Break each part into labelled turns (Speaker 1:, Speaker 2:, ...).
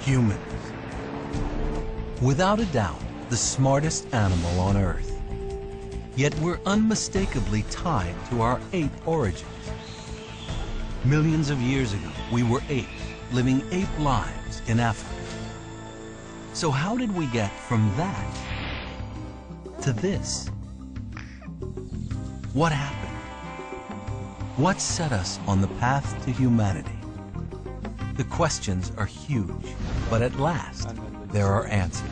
Speaker 1: humans. Without a doubt, the smartest animal on Earth. Yet we're unmistakably tied to our ape origins. Millions of years ago, we were apes, living ape lives in Africa. So how did we get from that to this? What happened? What set us on the path to humanity? The questions are huge, but at last, there are answers.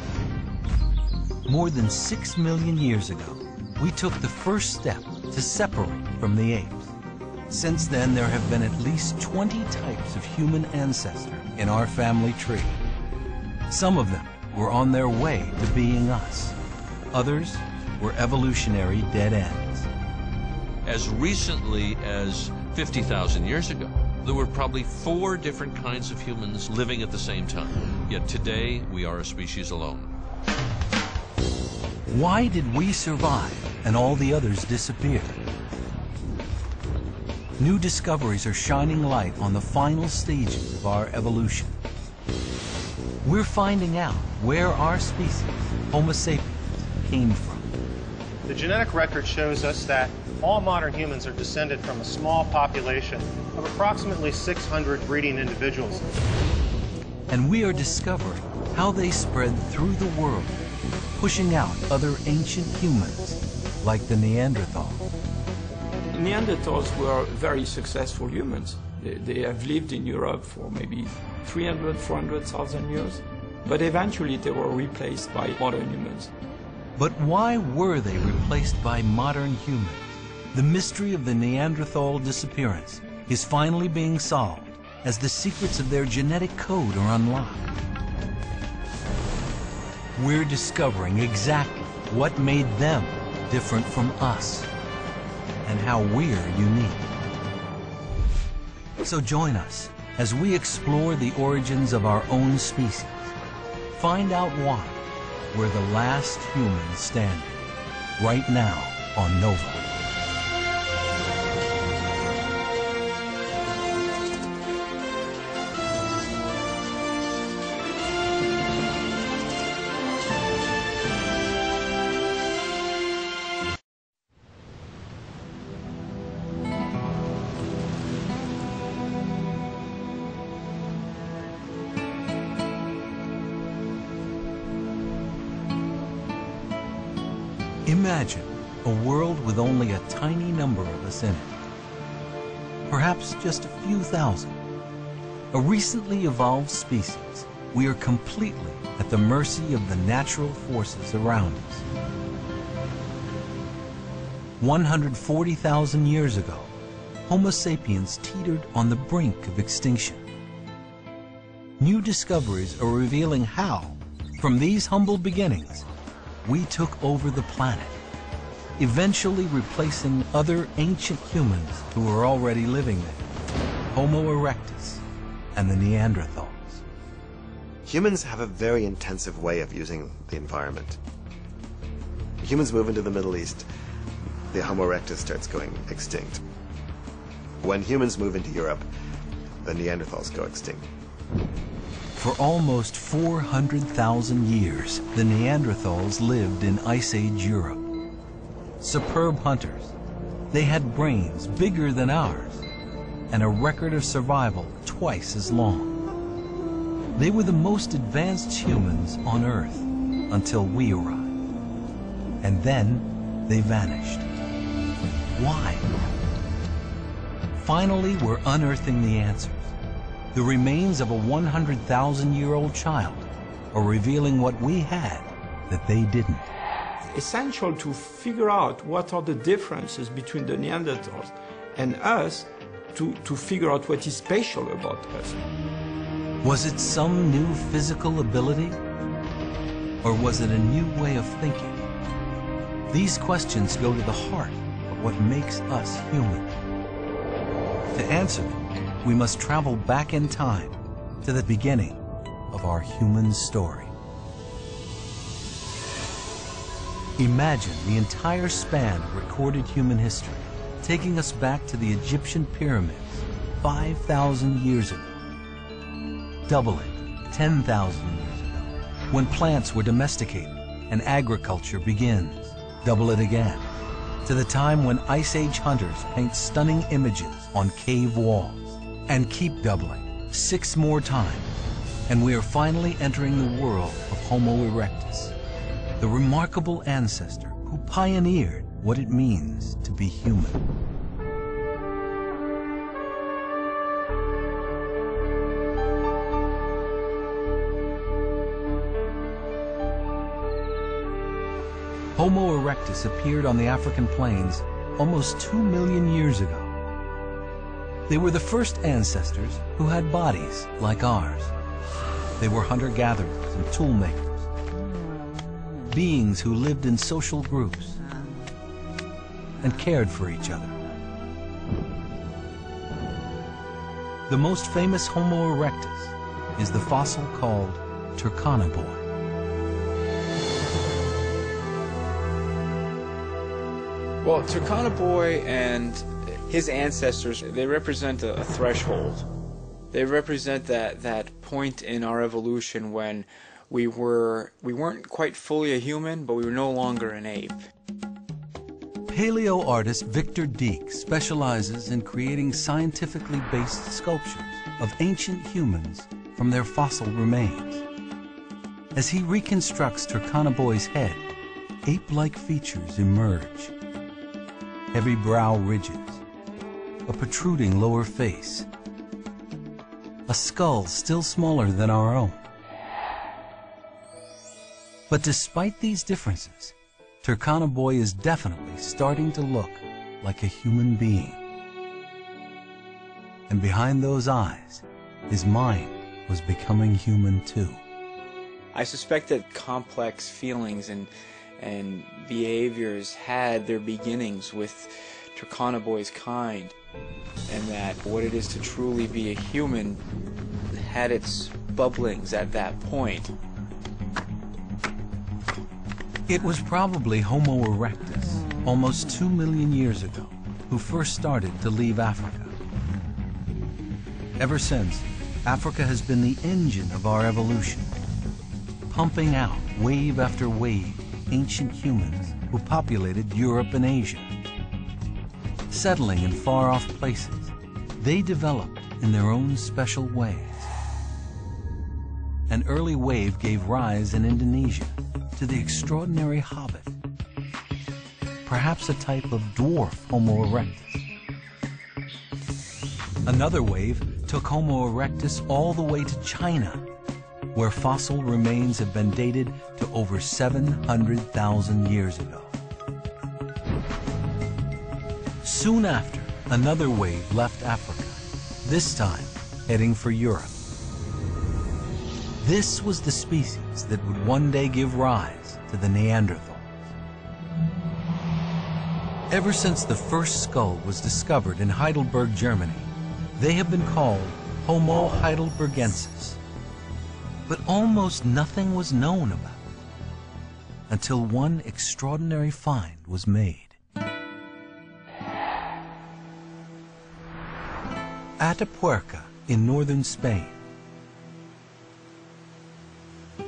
Speaker 1: More than 6 million years ago, we took the first step to separate from the apes. Since then, there have been at least 20 types of human ancestor in our family tree. Some of them were on their way to being us. Others were evolutionary dead ends.
Speaker 2: As recently as 50,000 years ago, there were probably 4 different kinds of humans living at the same time. Yet today, we are a species alone.
Speaker 1: Why did we survive and all the others disappear? New discoveries are shining light on the final stages of our evolution. We're finding out where our species, Homo sapiens, came from.
Speaker 3: The genetic record shows us that all modern humans are descended from a small population of approximately 600 breeding individuals.
Speaker 1: And we are discovering how they spread through the world, pushing out other ancient humans like the Neanderthals.
Speaker 4: Neanderthals were very successful humans. They have lived in Europe for maybe 300, 400,000 years, but eventually they were replaced by modern humans.
Speaker 1: But why were they replaced by modern humans? The mystery of the Neanderthal disappearance is finally being solved as the secrets of their genetic code are unlocked. We're discovering exactly what made them different from us and how we're unique. So join us as we explore the origins of our own species. Find out why we're the last humans standing, right now on Nova. Imagine a world with only a tiny number of us in it. Perhaps just a few thousand. A recently evolved species, we are completely at the mercy of the natural forces around us. 140,000 years ago, Homo sapiens teetered on the brink of extinction. New discoveries are revealing how, from these humble beginnings, we took over the planet, eventually replacing other ancient humans who were already living there, Homo erectus and the Neanderthals.
Speaker 5: Humans have a very intensive way of using the environment. Humans move into the Middle East, the Homo erectus starts going extinct. When humans move into Europe, the Neanderthals go extinct.
Speaker 1: For almost 400,000 years, the Neanderthals lived in Ice Age Europe. Superb hunters, they had brains bigger than ours and a record of survival twice as long. They were the most advanced humans on Earth until we arrived. And then they vanished. Why? Finally, we're unearthing the answers. The remains of a 100,000-year-old child are revealing what we had that they didn't.
Speaker 4: Essential to figure out what are the differences between the Neanderthals and us to figure out what is special about us.
Speaker 1: Was it some new physical ability? Or was it a new way of thinking? These questions go to the heart of what makes us human. To answer them, we must travel back in time to the beginning of our human story. Imagine the entire span of recorded human history, taking us back to the Egyptian pyramids 5,000 years ago, doubling 10,000 years ago, when plants were domesticated and agriculture begins. Double it again, to the time when Ice Age hunters paint stunning images on cave walls. And keep doubling, 6 more times, and we are finally entering the world of Homo erectus, the remarkable ancestor who pioneered what it means to be human. Homo erectus appeared on the African plains almost 2 million years ago. They were the first ancestors who had bodies like ours. They were hunter-gatherers and tool makers, beings who lived in social groups and cared for each other. The most famous Homo erectus is the fossil called Turkana-boy.
Speaker 6: Well, Turkana-boy and his ancestors, they represent a threshold. They represent that point in our evolution when we weren't quite fully a human, but we were no longer an ape.
Speaker 1: Paleo artist Victor Dieck specializes in creating scientifically based sculptures of ancient humans from their fossil remains. As he reconstructs Turkana-boy's head, ape-like features emerge. Heavy brow ridges, a protruding lower face, a skull still smaller than our own. But despite these differences, Turkana-boy is definitely starting to look like a human being. And behind those eyes, his mind was becoming human too.
Speaker 6: I suspect that complex feelings and behaviors had their beginnings with Turkana-boy's kind, and that what it is to truly be a human had its bubblings at that point.
Speaker 1: It was probably Homo erectus, almost 2 million years ago, who first started to leave Africa. Ever since, Africa has been the engine of our evolution, pumping out wave after wave ancient humans who populated Europe and Asia. Settling in far-off places, they developed in their own special ways. An early wave gave rise in Indonesia to the extraordinary hobbit, perhaps a type of dwarf Homo erectus. Another wave took Homo erectus all the way to China, where fossil remains have been dated to over 700,000 years ago. Soon after, another wave left Africa, this time heading for Europe. This was the species that would one day give rise to the Neanderthals. Ever since the first skull was discovered in Heidelberg, Germany, they have been called Homo heidelbergensis. But almost nothing was known about it until one extraordinary find was made. Atapuerca in northern Spain.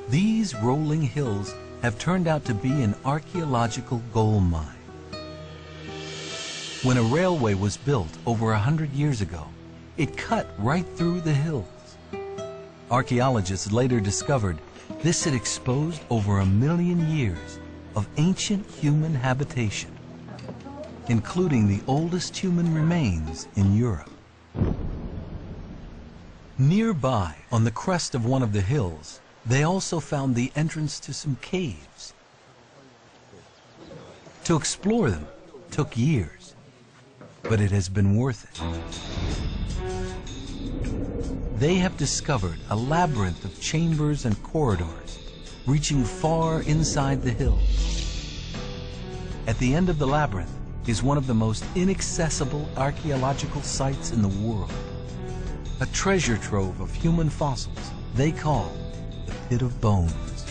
Speaker 1: These rolling hills have turned out to be an archaeological gold mine. When a railway was built over 100 years ago, it cut right through the hills. Archaeologists later discovered this had exposed over 1 million years of ancient human habitation, including the oldest human remains in Europe. Nearby, on the crest of one of the hills, they also found the entrance to some caves. To explore them took years, but it has been worth it. They have discovered a labyrinth of chambers and corridors reaching far inside the hills. At the end of the labyrinth is one of the most inaccessible archaeological sites in the world. A treasure trove of human fossils they call the Pit of Bones.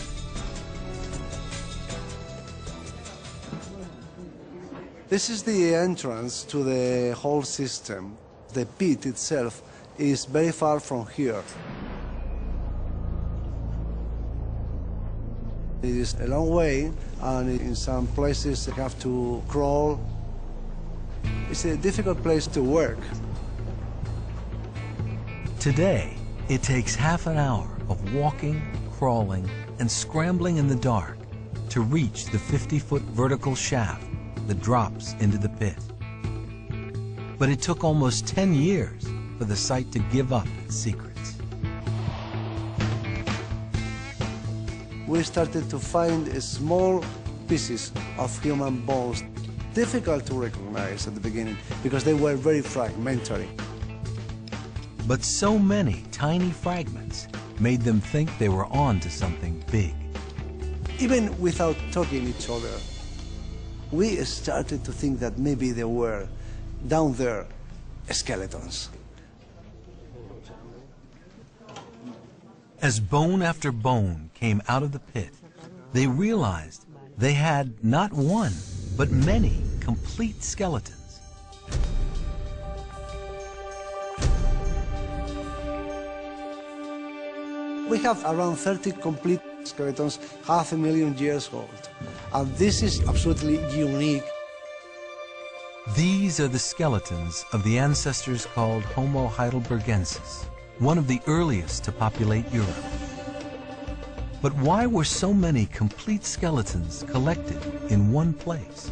Speaker 7: This is the entrance to the whole system. The pit itself is very far from here. It is a long way, and in some places they have to crawl. It's a difficult place to work.
Speaker 1: Today, it takes half an hour of walking, crawling, and scrambling in the dark to reach the 50-foot vertical shaft that drops into the pit. But it took almost 10 years for the site to give up its secrets.
Speaker 7: We started to find small pieces of human bones, difficult to recognize at the beginning because they were very fragmentary.
Speaker 1: But so many tiny fragments made them think they were on to something big.
Speaker 7: Even without talking each other, we started to think that maybe there were, down there, skeletons.
Speaker 1: As bone after bone came out of the pit, they realized they had not one, but many complete skeletons.
Speaker 7: We have around 30 complete skeletons, 500,000 years old. And this is absolutely unique.
Speaker 1: These are the skeletons of the ancestors called Homo heidelbergensis, one of the earliest to populate Europe. But why were so many complete skeletons collected in one place?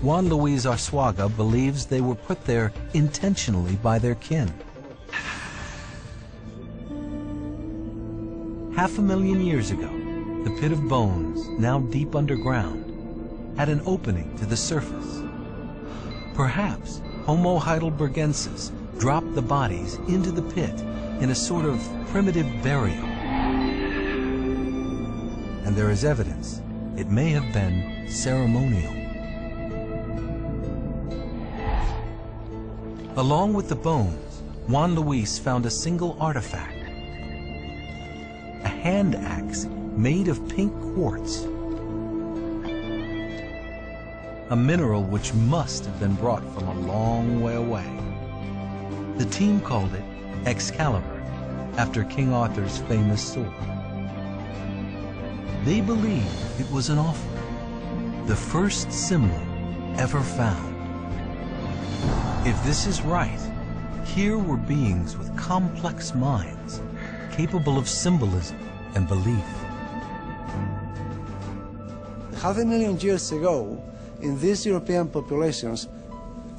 Speaker 1: Juan Luis Arzuaga believes they were put there intentionally by their kin. 500,000 years ago, the pit of bones, now deep underground, had an opening to the surface. Perhaps Homo heidelbergensis dropped the bodies into the pit in a sort of primitive burial. And there is evidence it may have been ceremonial. Along with the bones, Juan Luis found a single artifact. A hand axe made of pink quartz. A mineral which must have been brought from a long way away. The team called it Excalibur, after King Arthur's famous sword. They believe it was an offering, the first symbol ever found. If this is right, here were beings with complex minds, capable of symbolism and belief.
Speaker 7: 500,000 years ago, in these European populations,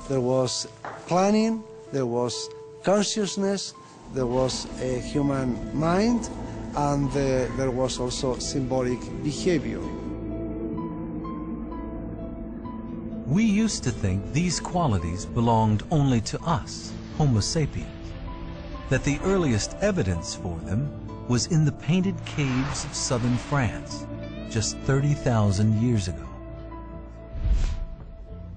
Speaker 7: there was planning, there was consciousness, there was a human mind, and there was also symbolic behavior.
Speaker 1: We used to think these qualities belonged only to us, Homo sapiens, that the earliest evidence for them was in the painted caves of southern France, just 30,000 years ago.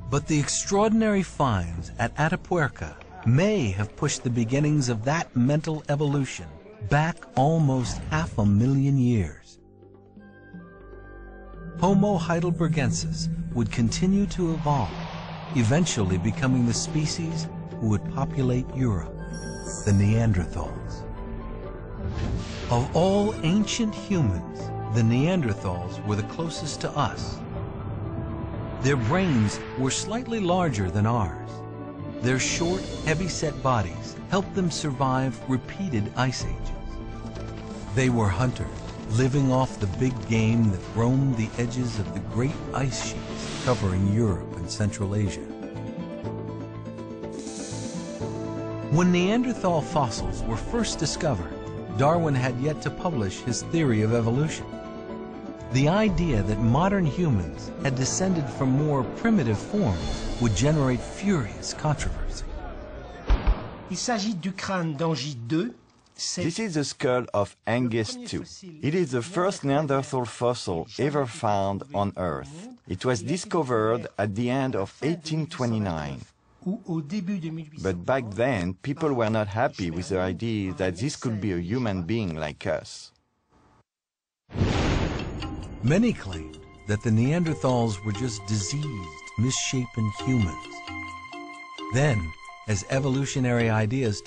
Speaker 1: But the extraordinary finds at Atapuerca may have pushed the beginnings of that mental evolution back almost 500,000 years. Homo heidelbergensis would continue to evolve, eventually becoming the species who would populate Europe, the Neanderthals. Of all ancient humans, the Neanderthals were the closest to us. Their brains were slightly larger than ours. Their short, heavy-set bodies helped them survive repeated ice ages. They were hunters, living off the big game that roamed the edges of the great ice sheets covering Europe and Central Asia. When Neanderthal fossils were first discovered, Darwin had yet to publish his theory of evolution. The idea that modern humans had descended from more primitive forms would generate furious controversy.
Speaker 8: Il s'agit du crâne d'Angie II.
Speaker 9: This is the skull of Angus II. It is the first Neanderthal fossil ever found on Earth. It was discovered at the end of 1829. But back then, people were not happy with the idea that this could be a human being like us.
Speaker 1: Many claimed that the Neanderthals were just diseased, misshapen humans. Then, as evolutionary ideas